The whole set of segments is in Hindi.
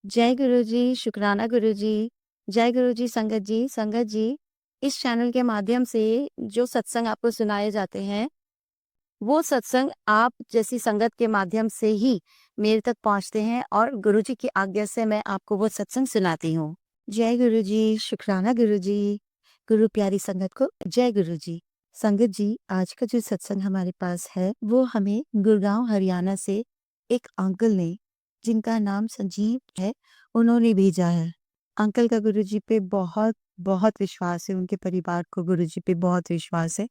जय गुरु जी, शुक्राना गुरु जी। जय गुरु जी, संगत जी। संगत जी, इस चैनल के माध्यम से जो सत्संग आपको सुनाए जाते हैं, वो सत्संग आप जैसी संगत के माध्यम से ही मेरे तक पहुँचते हैं और गुरु जी की आज्ञा से मैं आपको वो सत्संग सुनाती हूँ। जय गुरु जी, शुक्राना गुरु जी। गुरु प्यारी संगत को जय गुरु जी। संगत जी, आज का जो सत्संग हमारे पास है, वो हमें गुड़गाँव हरियाणा से एक अंकल ने, जिनका नाम संजीव है, उन्होंने भेजा है। अंकल का गुरु जी पे बहुत, बहुत विश्वास है, उनके परिवार को गुरु जी पे बहुत विश्वास है।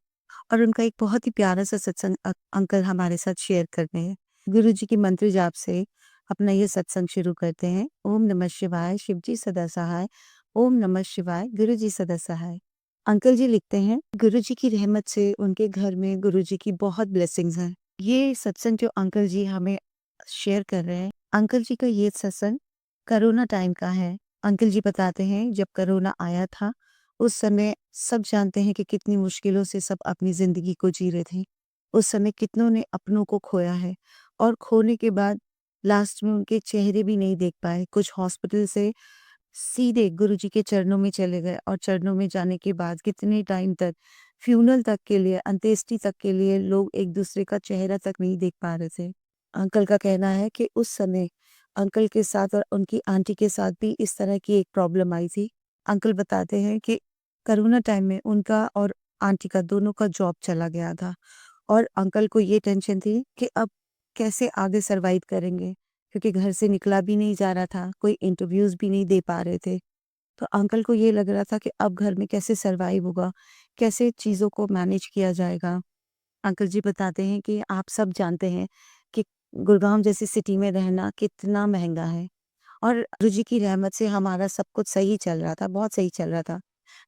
और उनका एक बहुत ही प्यारा-सा सत्संग अंकल हमारे साथ शेयर करते हैं। गुरु जी की मंत्र जाप से अपना ये सत्संग शुरू करते हैं। ओम नमः शिवाय, शिव जी सदा सहाय। ओम नमः शिवाय, गुरु जी सदा सहाय। अंकल जी लिखते हैं, गुरु जी की रहमत से उनके घर में गुरु जी की बहुत ब्लेसिंग्स हैं। ये सत्संग जो अंकल जी हमें शेयर कर रहे हैं, अंकल जी का ये सत्संग कोरोना टाइम का है। अंकल जी बताते हैं, जब कोरोना आया था, उस समय सब जानते हैं कि कितनी मुश्किलों से सब अपनी ज़िंदगी को जी रहे थे। उस समय कितनों ने अपनों को खोया है और खोने के बाद लास्ट में उनके चेहरे भी नहीं देख पाए। कुछ हॉस्पिटल से सीधे गुरुजी के चरणों में चले गए और चरणों में जाने के बाद कितने टाइम तक फ्यूनरल तक के लिए, अंत्येष्टि तक के लिए लोग एक-दूसरे का चेहरा तक नहीं देख पा रहे थे। अंकल का कहना है कि उस समय अंकल के साथ और उनकी आंटी के साथ भी इस तरह की एक प्रॉब्लम आई थी। अंकल बताते हैं कि कोरोना टाइम में उनका और आंटी का दोनों का जॉब चला गया था और अंकल को ये टेंशन थी कि अब कैसे आगे सर्वाइव करेंगे, क्योंकि घर से निकला भी नहीं जा रहा था, कोई इंटरव्यूज़ भी नहीं दे पा रहे थे। तो अंकल को ये लग रहा था कि अब घर में कैसे सर्वाइव होगा, कैसे चीज़ों को मैनेज किया जाएगा। अंकल जी बताते हैं कि आप सब जानते हैं कि गुड़गाँव जैसी सिटी में रहना कितना महँगा है और गुरु जी की रहमत से हमारा सब कुछ सही चल रहा था, बहुत सही चल रहा था।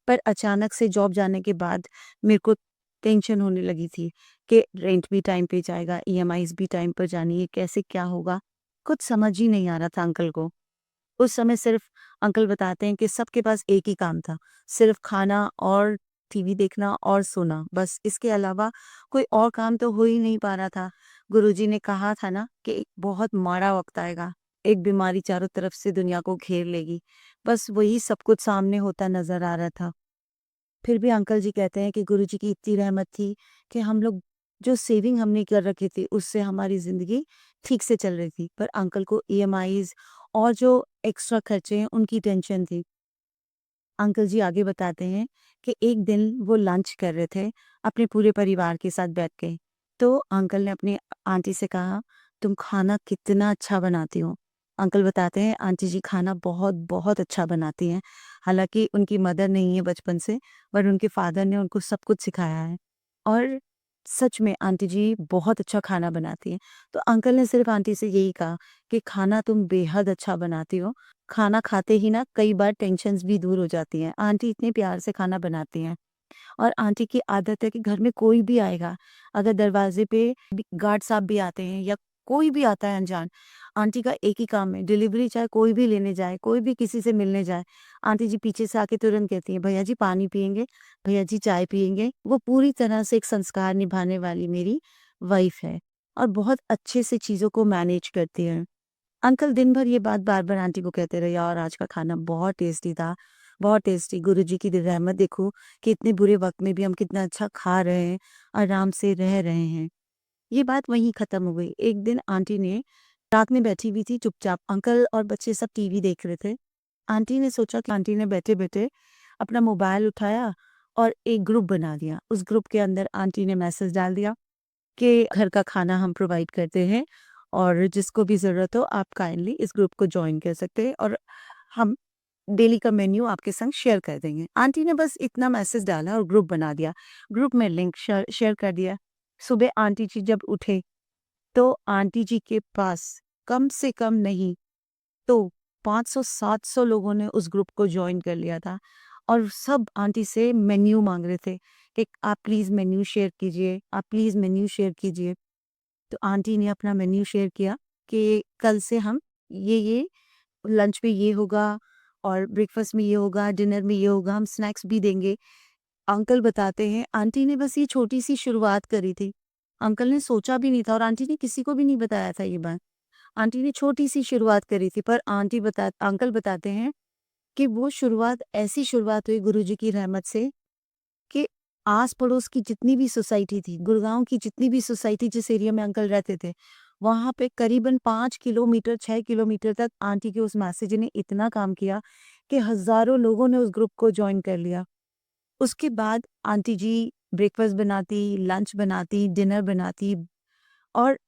पर अचानक से जॉब जाने के बाद मेरे को टेंशन होने लगी थी कि रेंट भी टाइम पे जाएगा, ईएमआईज़ भी टाइम पर जानी है, कैसे क्या होगा? कुछ समझ ही नहीं आ रहा था अंकल को। उस समय सिर्फ अंकल बताते हैं कि सबके पास एक ही काम था, सिर्फ खाना और टीवी देखना और सोना, बस इसके अलावा कोई और काम तो हो ही नहीं पा रहा था। गुरुजी ने कहा था ना कि एक बहुत माड़ा वक़्त आएगा, एक बीमारी चारों तरफ से दुनिया को घेर लेगी, बस वही सब कुछ सामने होता नज़र आ रहा था। फिर भी अंकल जी कहते हैं कि गुरुजी की इतनी रहमत थी कि हम लोग जो सेविंग हमने कर रखी थी, उससे हमारी ज़िंदगी ठीक से चल रही थी। पर अंकल को ईएमआईज़ और जो एक्स्ट्रा खर्चे हैं, उनकी टेंशन थी। अंकल जी आगे बताते हैं कि एक दिन वो लंच कर रहे थे अपने पूरे परिवार के साथ बैठ के। तो अंकल ने अपनी आंटी से कहा, "तुम खाना कितना अच्छा बनाती हो।" अंकल बताते हैं आंटी जी खाना बहुत-बहुत अच्छा बनाती हैं। हालाँकि उनकी मदर नहीं है बचपन से, पर उनके फादर ने उनको सब कुछ सिखाया है। और सच में आंटी जी बहुत अच्छा खाना बनाती हैं। तो अंकल ने सिर्फ़ आंटी से यही कहा कि खाना तुम बेहद अच्छा बनाती हो। खाना खाते ही ना कई बार टेंशन्स भी दूर हो जाती हैं। आंटी इतने प्यार से खाना बनाती हैं और आंटी की आदत है कि घर में कोई भी आएगा, अगर दरवाज़े पे भी गार्ड साहब भी आते हैं या कोई भी आता है अनजान, आंटी का एक ही काम है, डिलीवरी चाहे कोई भी लेने जाए, कोई भी किसी से मिलने जाए, आंटी जी पीछे से आके तुरंत कहती हैं, "भैया जी पानी पिएँगे? भैया जी चाय पिएँगे?" वो पूरी तरह से एक संस्कार निभाने वाली मेरी वाइफ़ है और बहुत अच्छे से चीज़ों को मैनेज करती है। अंकल दिन भर ये बात बार-बार आंटी को कहते रहे, यार आज का खाना बहुत टेस्टी था, बहुत टेस्टी। गुरुजी की रहमत देखो कि इतने बुरे वक़्त में भी हम कितना अच्छा खा रहे हैं, आराम से रह रहे हैं। ये बात वहीं ख़त्म हो गई। एक दिन आंटी ने रात में बैठी हुई थी चुपचाप, अंकल और बच्चे सब टीवी देख रहे थे। आंटी ने सोचा कि आंटी ने बैठे-बैठे अपना मोबाइल उठाया और एक ग्रुप बना दिया। उस ग्रुप के अंदर आंटी ने मैसेज डाल दिया कि घर का खाना हम प्रोवाइड करते हैं और जिसको भी ज़रूरत हो आप काइंडली इस ग्रुप को जॉइन कर सकते हैं और हम डेली का मेन्यू आपके संग शेयर कर देंगे। आंटी ने बस इतना मैसेज डाला और ग्रुप बना दिया। ग्रुप में लिंक शेयर कर दिया। सुबह आंटी जी जब उठे, तो आंटी जी के पास कम से कम नहीं तो 500-700 लोगों ने उस ग्रुप को जॉइन कर लिया था और सब आंटी से मेन्यू माँग रहे थे कि आप प्लीज़ मेन्यू शेयर कीजिए, आप प्लीज़ मेन्यू शेयर कीजिए। तो आंटी ने अपना मेन्यू शेयर किया कि कल से हम ये लंच में ये होगा और ब्रेकफ़ास्ट में ये होगा, डिनर में ये होगा, हम स्नैक्स भी देंगे। अंकल बताते हैं आंटी ने बस ये छोटी-सी शुरुआत करी थी। अंकल ने सोचा भी नहीं था और आंटी ने किसी को भी नहीं बताया था ये बात। आंटी ने छोटी-सी शुरुआत करी थी, पर अंकल बताते हैं कि वो शुरुआत ऐसी शुरुआत हुई गुरुजी की रहमत से कि आस-पड़ोस की जितनी भी सोसाइटी थी, गुड़गाँव की जितनी भी सोसाइटी जिस एरिया में अंकल रहते थे, वहाँ पे करीबन 5 किलोमीटर, 6 किलोमीटर तक आंटी के उस मैसेज ने इतना काम किया कि हज़ारों लोगों ने उस ग्रुप को जॉइन कर लिया। उसके बाद आंटी जी ब्रेकफ़ास्ट बनाती, लंच बनाती, डिनर बनाती और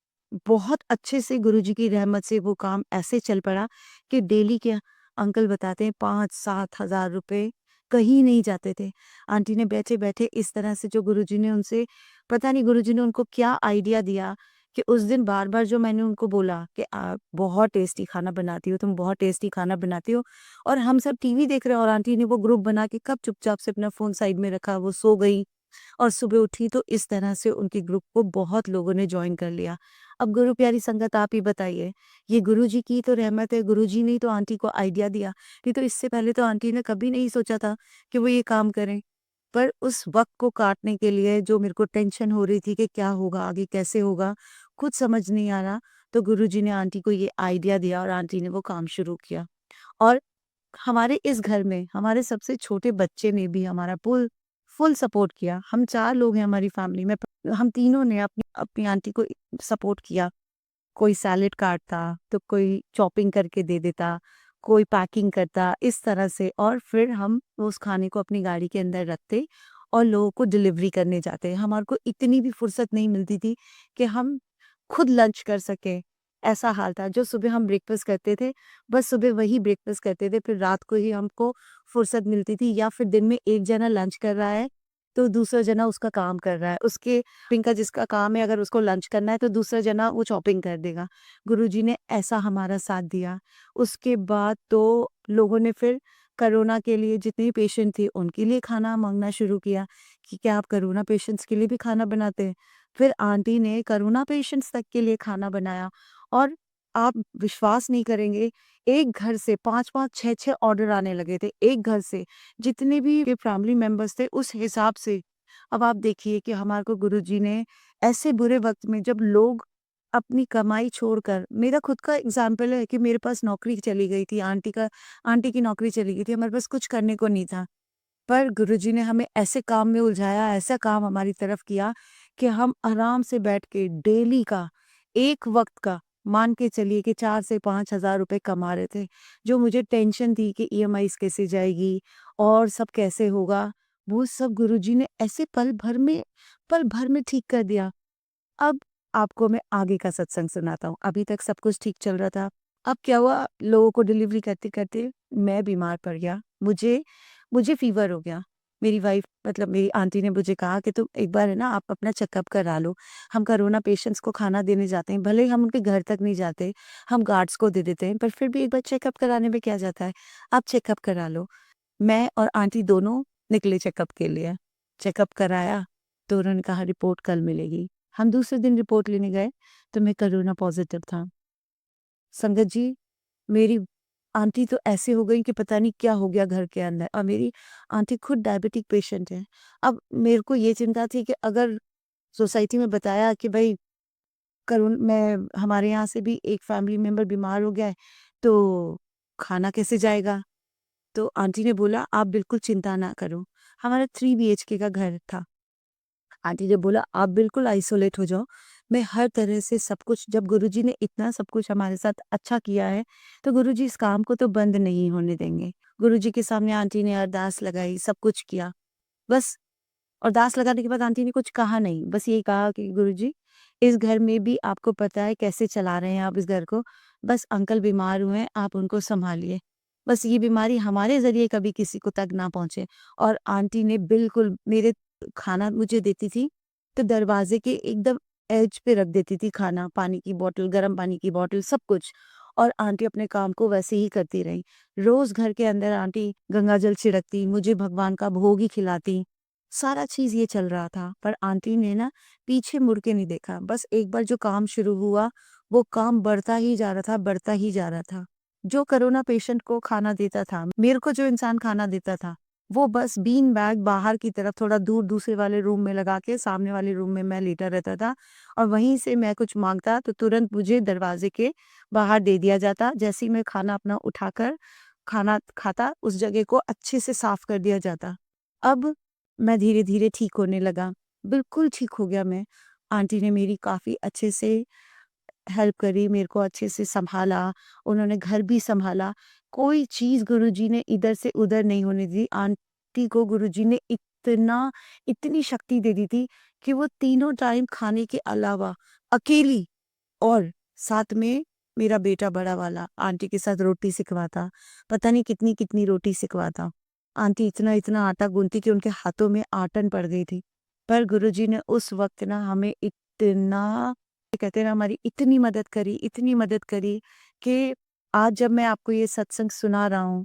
बहुत अच्छे से गुरुजी की रहमत से वो काम ऐसे चल पड़ा कि डेली के अंकल बताते हैं 5-7 हज़ार रुपए कहीं नहीं जाते थे। आंटी ने बैठे-बैठे इस तरह से जो गुरुजी ने उनसे पता नहीं गुरुजी ने उनको क्या आइडिया दिया कि उस दिन बार-बार जो मैंने उनको बोला कि आप बहुत टेस्टी खाना बनाती हो, तुम बहुत टेस्टी खाना बनाती हो और हम सब टीवी देख रहे हैं और आंटी ने वो ग्रुप बना के कब चुपचाप से अपना फ़ोन साइड में रखा, वो सो गई और सुबह उठी तो इस तरह से उनके ग्रुप को बहुत लोगों ने जॉइन कर लिया। अब गुरु प्यारी संगत आप ही बताइए, ये गुरुजी की तो रहमत है, गुरुजी ने ही तो आंटी को आइडिया दिया, नहीं तो इससे पहले तो आंटी ने कभी नहीं सोचा था कि वो ये काम करें। पर उस वक़्त को काटने के लिए जो मेरे को टेंशन हो रही थी कि क्या होगा आगे, कैसे होगा, कुछ समझ नहीं आ रहा, तो गुरुजी ने आंटी को ये आइडिया दिया और आंटी ने वो काम शुरू किया। और हमारे इस घर में हमारे सबसे छोटे बच्चे ने भी हमारा फुल फुल सपोर्ट किया। हम 4 लोग हैं हमारी फैमिली में, हम तीनों ने अपनी अपनी आंटी को सपोर्ट किया। कोई सैलेड काटता, तो कोई चॉपिंग करके दे देता, कोई पैकिंग करता, इस तरह से और फिर हम उस खाने को अपनी गाड़ी के अंदर रखते और लोगों को डिलीवरी करने जाते। हमारे को इतनी भी फुर्सत नहीं मिलती थी कि हम खुद लंच कर सकें, ऐसा हाल था। जो सुबह हम ब्रेकफ़ास्ट करते थे, बस सुबह वही ब्रेकफ़ास्ट करते थे, फिर रात को ही हमको फुर्सत मिलती थी या फिर दिन में एक जना लंच कर रहा है, तो दूसरा जना उसका काम कर रहा है। उसके शॉपिंग का जिसका काम है अगर उसको लंच करना है तो दूसरा जना वो शॉपिंग कर देगा। गुरुजी ने ऐसा हमारा साथ दिया। उसके बाद तो लोगों ने फिर कोरोना के लिए जितने पेशेंट थे उनके लिए खाना माँगना शुरू किया कि क्या आप कोरोना पेशेंट्स के लिए भी खाना बनाते हैं? फिर आंटी ने कोरोना पेशेंट्स तक के लिए खाना बनाया और आप विश्वास नहीं करेंगे, एक घर से 5-5 6-6 ऑर्डर आने लगे थे, एक घर से। जितने भी फैमिली मेंबर्स थे उस हिसाब से। अब आप देखिए कि हमारे को गुरुजी ने ऐसे बुरे वक़्त में जब लोग अपनी कमाई छोड़कर मेरा खुद का एग्ज़ाम्पल है कि मेरे पास नौकरी चली गई थी, आंटी की नौकरी चली गई थी, हमारे पास कुछ करने को नहीं था। पर गुरुजी ने हमें ऐसे काम में उलझाया, ऐसा काम हमारी तरफ किया कि हम आराम से बैठ के डेली का, एक वक़्त का मान के चलिए कि 4 से 5 हज़ार रुपए कमा रहे थे। जो मुझे टेंशन थी कि ईएमआईज़ कैसे जाएगी और सब कैसे होगा, वो सब गुरुजी ने ऐसे पल भर में ठीक कर दिया। अब आपको मैं आगे का सत्संग सुनाता हूँ। अभी तक सब कुछ ठीक चल रहा था। अब क्या हुआ, लोगों को डिलीवरी करते-करते मैं बीमार पड़ गया। मुझे मुझे फ़ीवर हो गया। मेरी वाइफ़ मतलब मेरी आंटी ने मुझे कहा कि तुम एक बार है ना आप अपना चेकअप करा लो। हम कोरोना पेशेंट्स को खाना देने जाते हैं, भले ही हम उनके घर तक नहीं जाते, हम गार्ड्स को दे देते हैं, पर फिर भी एक बार चेकअप कराने में क्या जाता है? आप चेकअप करा लो। मैं और आंटी दोनों निकले चेकअप के लिए। चेकअप कराया, तो उन्होंने कहा रिपोर्ट कल मिलेगी। हम दूसरे दिन रिपोर्ट लेने गए, तो मैं कोरोना पॉज़िटिव था। संगत जी, मेरी आंटी तो ऐसे हो गई कि पता नहीं क्या हो गया घर के अंदर और मेरी आंटी खुद डायबिटिक पेशेंट है। अब मेरे को ये चिंता थी कि अगर सोसाइटी में बताया कि भई हमारे यहाँ से भी एक फैमिली मेंबर बीमार हो गया है, तो खाना कैसे जाएगा? तो आंटी ने बोला, "आप बिल्कुल चिंता ना करो।" हमारा 3 बीएचके का घर था। आंटी ने बोला, "आप बिल्कुल आइसोलेट हो जाओ, मैं हर तरह से सब कुछ" जब गुरुजी ने इतना सब कुछ हमारे साथ अच्छा किया है, तो गुरुजी इस काम को तो बंद नहीं होने देंगे। गुरुजी के सामने आंटी ने अरदास लगाई, सब कुछ किया। बस अरदास लगाने के बाद आंटी ने कुछ कहा नहीं, बस यही कहा कि गुरुजी, इस घर में भी आपको पता है कैसे चला रहे हैं आप इस घर को, बस अंकल बीमार हुए हैं, आप उनको सँभालिए। बस ये बीमारी हमारे ज़रिए कभी किसी को तक ना पहुँचे। और आंटी ने बिल्कुल मेरे खाना मुझे देती थी, तो दरवाज़े के एकदम एज पे रख देती थी खाना, पानी की बॉटल, गर्म पानी की बॉटल, सब कुछ। और आंटी अपने काम को वैसे ही करती रहीं। रोज़ घर के अंदर आंटी गंगा जल छिड़कती, मुझे भगवान का भोग ही खिलाती। सारा चीज़ ये चल रहा था, पर आंटी ने ना पीछे मुड़ के नहीं देखा। बस एक बार जो काम शुरू हुआ, वो काम बढ़ता ही जा रहा था, बढ़ता ही जा रहा था। जो कोरोना पेशेंट को खाना देता था, मेरे को जो इंसान खाना देता था, वो बस बीन बैग बाहर की तरफ थोड़ा दूर दूसरे वाले रूम में लगा के सामने वाले रूम में मैं लेटा रहता था और वहीं से मैं कुछ माँगता तो तुरंत मुझे दरवाज़े के बाहर दे दिया जाता। जैसे ही मैं खाना अपना उठाकर खाना खाता, उस जगह को अच्छे से साफ कर दिया जाता। अब मैं धीरे-धीरे ठीक होने लगा, बिल्कुल ठीक हो गया मैं। आंटी ने मेरी काफ़ी अच्छे से हेल्प करी, मेरे को अच्छे से सँभाला, उन्होंने घर भी सँभाला। कोई चीज़ गुरुजी ने इधर से उधर नहीं होने दी। आंटी को गुरुजी ने इतनी शक्ति दे दी थी कि वो तीनों टाइम खाने के अलावा अकेली और साथ में मेरा बेटा बड़ा वाला आंटी के साथ रोटी सिकवाता, पता नहीं कितनी-कितनी रोटी सिकवाता। आंटी इतना-इतना आटा गूँथती कि उनके हाथों में आटन पड़ गई थी। पर गुरुजी ने उस वक़्त ना हमें इतना कहते हैं ना हमारी इतनी मदद करी कि आज जब मैं आपको ये सत्संग सुना रहा हूँ,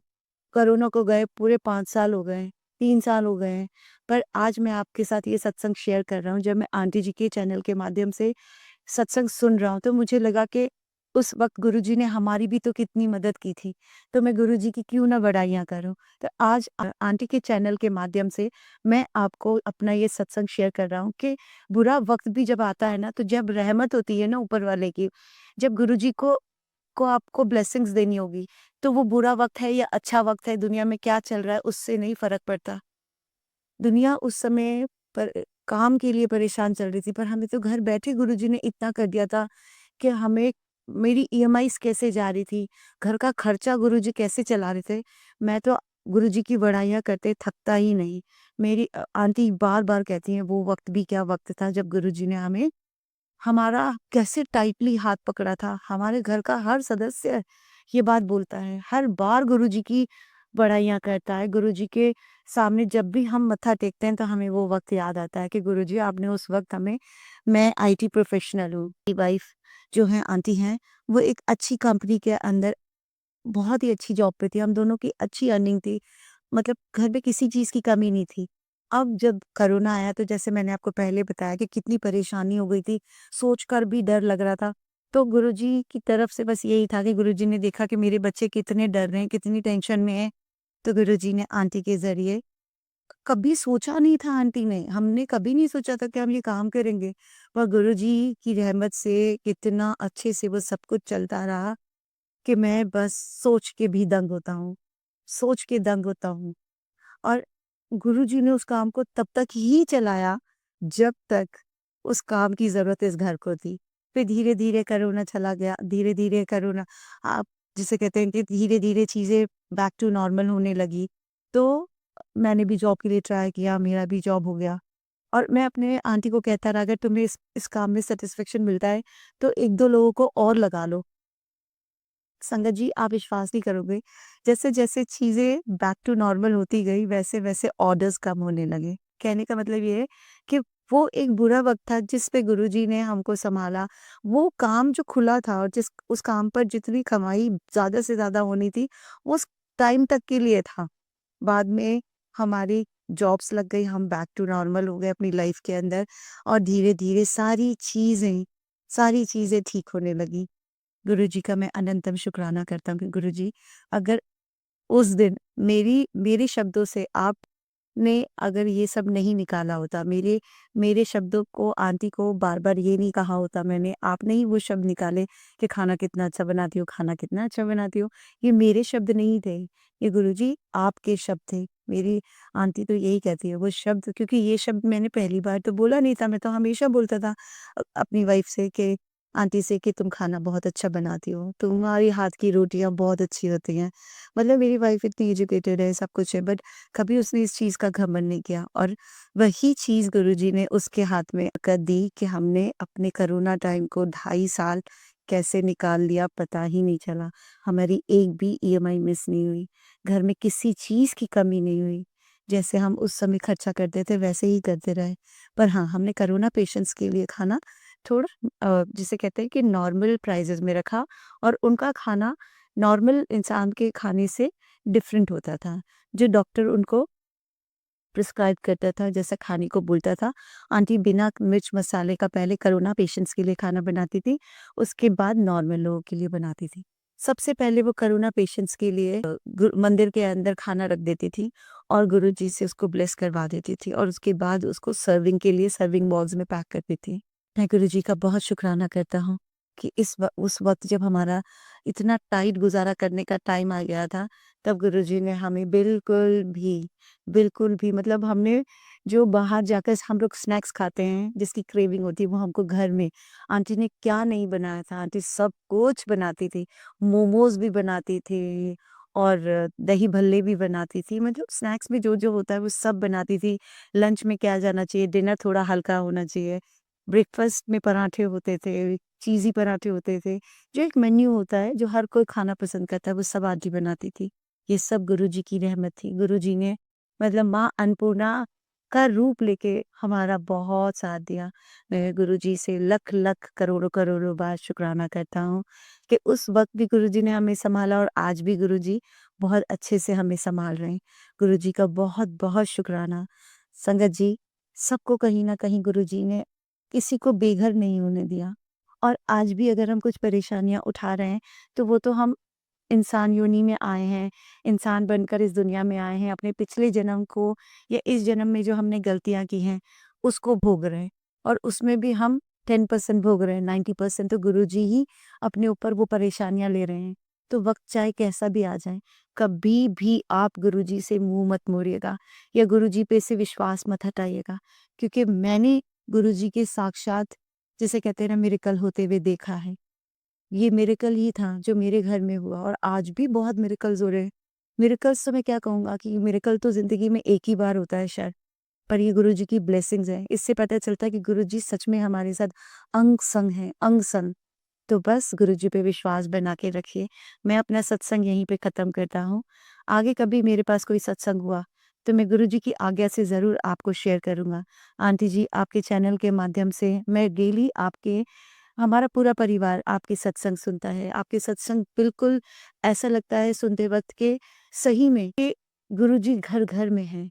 कोरोना को गए पूरे 5 साल हो गए, 3 साल हो गए हैं, पर आज मैं आपके साथ ये सत्संग शेयर कर रहा हूँ। जब मैं आंटी जी के चैनल के माध्यम से सत्संग सुन रहा हूँ, तो मुझे लगा कि उस वक़्त गुरुजी ने हमारी भी तो कितनी मदद की थी, तो मैं गुरुजी की क्यों ना बड़ाइयाँ करूँ। तो आज आंटी के चैनल के माध्यम से मैं आपको अपना ये सत्संग शेयर कर रहा हूँ कि बुरा वक़्त भी जब आता है ना, तो जब रहमत होती है ना ऊपर वाले की, जब गुरुजी को आपको ब्लेसिंग्स देनी होगी, तो वो बुरा वक़्त है या अच्छा वक़्त है, दुनिया में क्या चल रहा है, उससे नहीं फ़र्क पड़ता। दुनिया उस समय पर काम के लिए परेशान चल रही थी, पर हमें तो घर बैठे गुरुजी ने इतना कर दिया था कि हमें मेरी ईएमआईज़ कैसे जा रही थी, घर का खर्चा गुरुजी कैसे चला रहे थे, मैं तो गुरुजी की बड़ाइयाँ करते थकता ही नहीं। मेरी आंटी बार-बार कहती हैं, "वो वक़्त भी क्या वक़्त था जब गुरुजी ने हमें हमारा कैसे टाइटली हाथ पकड़ा था।" हमारे घर का हर सदस्य ये बात बोलता है, हर बार गुरुजी की बड़ाइयाँ करता है। गुरुजी के सामने जब भी हम मत्था टेकते हैं तो हमें वो वक़्त याद आता है कि गुरुजी आपने उस वक़्त हमें मैं आईटी प्रोफ़ेशनल हूँ, मेरी वाइफ़ जो हैं आंटी हैं, वो एक अच्छी कंपनी के अंदर बहुत ही अच्छी जॉब पे थी। हम दोनों की अच्छी अर्निंग थी। मतलब घर में किसी चीज़ की कमी नहीं थी। अब जब कोरोना आया तो जैसे मैंने आपको पहले बताया कि कितनी परेशानी हो गई थी, सोचकर भी डर लग रहा था। तो गुरुजी की तरफ से बस यही था कि गुरुजी ने देखा कि मेरे बच्चे कितने डर रहे हैं, कितनी टेंशन में हैं, तो गुरुजी ने आंटी के ज़रिए कभी सोचा नहीं था आंटी ने, हमने कभी नहीं सोचा था कि हम ये काम करेंगे। पर गुरुजी की रहमत से कितना अच्छे से वो सब कुछ चलता रहा कि मैं बस सोच के भी दंग होता हूँ, सोच के दंग होता हूँ। और गुरुजी ने उस काम को तब तक ही चलाया जब तक उस काम की ज़रूरत इस घर को थी। फिर धीरे-धीरे कोरोना चला गया, धीरे-धीरे कोरोना आप जिसे कहते हैं कि धीरे-धीरे चीज़ें बैक टू नॉर्मल होने लगी। तो मैंने भी जॉब के लिए ट्राई किया, मेरा भी जॉब हो गया और मैं अपने आंटी को कहता रहा अगर तुम्हें इस काम में सैटिस्फैक्शन मिलता है, तो 1-2 लोगों को और लगा लो। संगत जी, आप विश्वास नहीं करोगे, जैसे-जैसे चीज़ें बैक टू नॉर्मल होती गई, वैसे-वैसे ऑर्डर्स कम होने लगे। कहने का मतलब ये है कि वो एक बुरा वक़्त था जिस पे गुरुजी ने हमको सँभाला। वो काम जो खुला था और जिस उस काम पर जितनी कमाई ज़्यादा से ज़्यादा होनी थी, वो उस टाइम तक के लिए था। बाद में हमारी जॉब्स लग गई, हम बैक टू नॉर्मल हो गए अपनी लाइफ़ के अंदर और धीरे-धीरे सारी चीज़ें ठीक होने लगी। गुरुजी का मैं अनंतम शुक्राना करता हूँ कि गुरुजी अगर उस दिन मेरे शब्दों से आपने अगर ये सब नहीं निकाला होता, मेरे मेरे शब्दों को आंटी को बार-बार ये नहीं कहा होता मैंने, आपने ही वो शब्द निकाले कि खाना कितना अच्छा बनाती हो, खाना कितना अच्छा बनाती हो। ये मेरे शब्द नहीं थे, ये गुरुजी आपके शब्द थे। मेरी आंटी तो यही कहती है वो शब्द क्योंकि ये शब्द मैंने पहली बार तो बोला नहीं था, मैं तो हमेशा बोलता था अपनी वाइफ से कि आंटी से कि तुम खाना बहुत अच्छा बनाती हो, तुम्हारी हाथ की रोटियाँ बहुत अच्छी होती हैं। मतलब मेरी वाइफ़ इतनी एजुकेटेड है, सब कुछ है बट कभी उसने इस चीज़ का घमंड नहीं किया और वही चीज़ गुरुजी ने उसके हाथ में कर दी कि हमने अपने कोरोना टाइम को 2.5 साल कैसे निकाल लिया पता ही नहीं चला। हमारी एक भी ईएमआई मिस नहीं हुई, घर में किसी चीज़ की कमी नहीं हुई। जैसे हम उस समय खर्चा करते थे वैसे ही करते रहे। पर हाँ, हमने कोरोना पेशेंट्स के लिए खाना थोड़ा जिसे कहते हैं कि नॉर्मल प्राइसेज़ में रखा और उनका खाना नॉर्मल इंसान के खाने से डिफरेंट होता था। जो डॉक्टर उनको प्रिस्क्राइब करता था, जैसा खाने को बोलता था, आंटी बिना मिर्च मसाले का पहले कोरोना पेशेंट्स के लिए खाना बनाती थी, उसके बाद नॉर्मल लोगों के लिए बनाती थी। सबसे पहले वो कोरोना पेशेंट्स के लिए मंदिर के अंदर खाना रख देती थी और गुरुजी से उसको ब्लेस करवा देती थी और उसके बाद उसको सर्विंग के लिए सर्विंग बॉल्स में पैक करती थी। मैं गुरुजी का बहुत शुक्राना करता हूँ कि उस वक़्त जब हमारा इतना टाइट गुज़ारा करने का टाइम आ गया था, तब गुरुजी ने हमें बिल्कुल भी मतलब हमने जो बाहर जाकर हम लोग स्नैक्स खाते हैं, जिसकी क्रेविंग होती है, वो हमको घर में आंटी ने क्या नहीं बनाया था, आंटी सब कुछ बनाती थी। मोमोज़ भी बनाती थी और दही भल्ले भी बनाती थी, मतलब स्नैक्स में जो-जो होता है वो सब बनाती थी। लंच में क्या जाना चाहिए, डिनर थोड़ा हल्का होना चाहिए। ब्रेकफ़ास्ट में पराठे होते थे, चीज़ी पराठे होते थे। जो एक मेन्यू होता है, जो हर कोई खाना पसंद करता है, वो सब आंटी बनाती थी। ये सब गुरुजी की रहमत थी। गुरुजी ने मतलब माँ अन्नपूर्णा का रूप लेके हमारा बहुत साथ दिया। मैं गुरुजी से लख-लख, करोड़ों-करोड़ों बार शुक्राना करता हूँ कि उस वक़्त भी गुरुजी ने हमें सँभाला और आज भी गुरुजी बहुत अच्छे से हमें सँभाल रहे हैं। गुरुजी का बहुत-बहुत शुक्राना। संगत जी, सबको कहीं न कहीं गुरुजी ने किसी को बेघर नहीं होने दिया और आज भी अगर हम कुछ परेशानियाँ उठा रहे हैं, तो वो तो हम इंसान योनि में आए हैं, इंसान बनकर इस दुनिया में आए हैं, अपने पिछले जन्म को या इस जन्म में जो हमने गलतियाँ की हैं, उसको भोग रहे हैं और उसमें भी हम 10% भोग रहे हैं, 90% तो गुरुजी ही अपने ऊपर वो परेशानियाँ ले रहे हैं। तो वक़्त चाहे कैसा भी आ जाए, कभी भी आप गुरुजी से मुँह मत मोड़िएगा या गुरुजी पे से विश्वास मत हटाइएगा क्योंकि मैंने गुरुजी के साक्षात जिसे कहते हैं ना मिरेकल होते हुए देखा है। ये मिरेकल ही था जो मेरे घर में हुआ और आज भी बहुत मिरेकल्स हो रहे हैं। मिरेकल्स तो मैं क्या कहूँगा कि मिरेकल तो ज़िंदगी में एक ही बार होता है शायद, पर ये गुरुजी की ब्लेसिंग्स हैं। इससे पता चलता है कि गुरुजी सच में हमारे साथ अंग-संग हैं, अंग-संग। तो बस गुरुजी पे विश्वास बना के रखिए। मैं अपना सत्संग यहीं पे ख़त्म करता हूँ। आगे कभी मेरे पास कोई सत्संग हुआ, तो मैं गुरुजी की आज्ञा से ज़रूर आपको शेयर करूँगा। आंटी जी, आपके चैनल के माध्यम से मैं डेली आपके हमारा पूरा परिवार आपके सत्संग सुनता है। आपके सत्संग बिल्कुल ऐसा लगता है सुनते वक़्त के सही में कि गुरुजी घर-घर में हैं।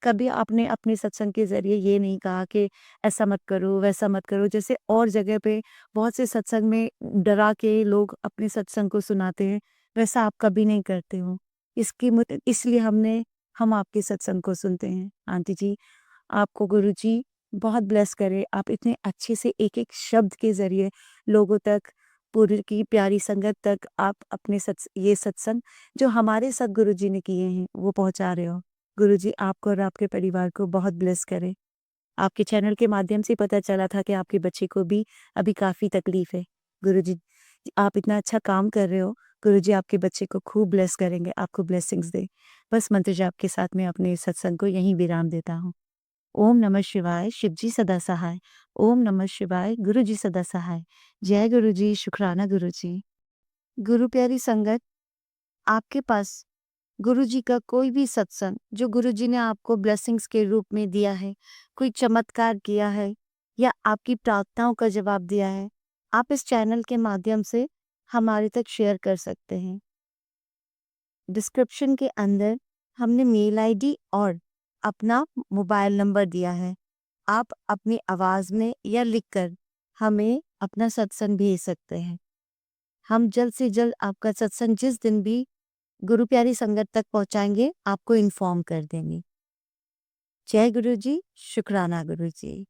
कभी आपने अपने सत्संग के ज़रिए ये नहीं कहा कि ऐसा मत करो, वैसा मत करो, जैसे और जगह पे बहुत से सत्संग में डरा के लोग अपने सत्संग को सुनाते हैं, वैसा आप कभी नहीं करते हो। इसलिए हम आपके सत्संग को सुनते हैं। आंटी जी, आपको गुरुजी बहुत ब्लेस करे। आप इतने अच्छे से एक-एक शब्द के ज़रिए लोगों तक, पूरी की प्यारी संगत तक आप अपने ये सत्संग जो हमारे सद्गुरु जी ने किए हैं, वो पहुँचा रहे हो। गुरुजी आपको और आपके परिवार को बहुत ब्लेस करे। आपके चैनल के माध्यम से पता चला था कि आपके बच्चे को भी अभी काफ़ी तकलीफ़ है। गुरुजी, आप इतना अच्छा काम कर रहे हो। गुरुजी आपके बच्चे को खूब ब्लेस करेंगे, आपको ब्लेसिंग्स दें। बस मंत्र जाप के साथ मैं अपने सत्संग को यहीं विराम देता हूँ। ओम नमः शिवाय, शिव जी सदा सहाय। ओम नमः शिवाय, गुरु जी सदा सहाय। जय गुरु जी, शुक्राना गुरु जी। गुरु प्यारी संगत, आपके पास गुरु जी का कोई भी सत्संग जो गुरु जी ने आपको ब्लेसिंग्स के रूप में दिया है, कोई चमत्कार किया है या आपकी प्रार्थनाओं का जवाब दिया है, आप इस चैनल के माध्यम से हमारे तक शेयर कर सकते हैं। डिस्क्रिप्शन के अंदर हमने मेल आईडी और अपना मोबाइल नंबर दिया है। आप अपनी आवाज़ में या लिखकर हमें अपना सत्संग भेज सकते हैं। हम जल्द से जल्द आपका सत्संग जिस दिन भी गुरु प्यारी संगत तक पहुँचाएँगे, आपको इन्फॉर्म कर देंगे। जय गुरु जी, शुक्राना गुरु जी।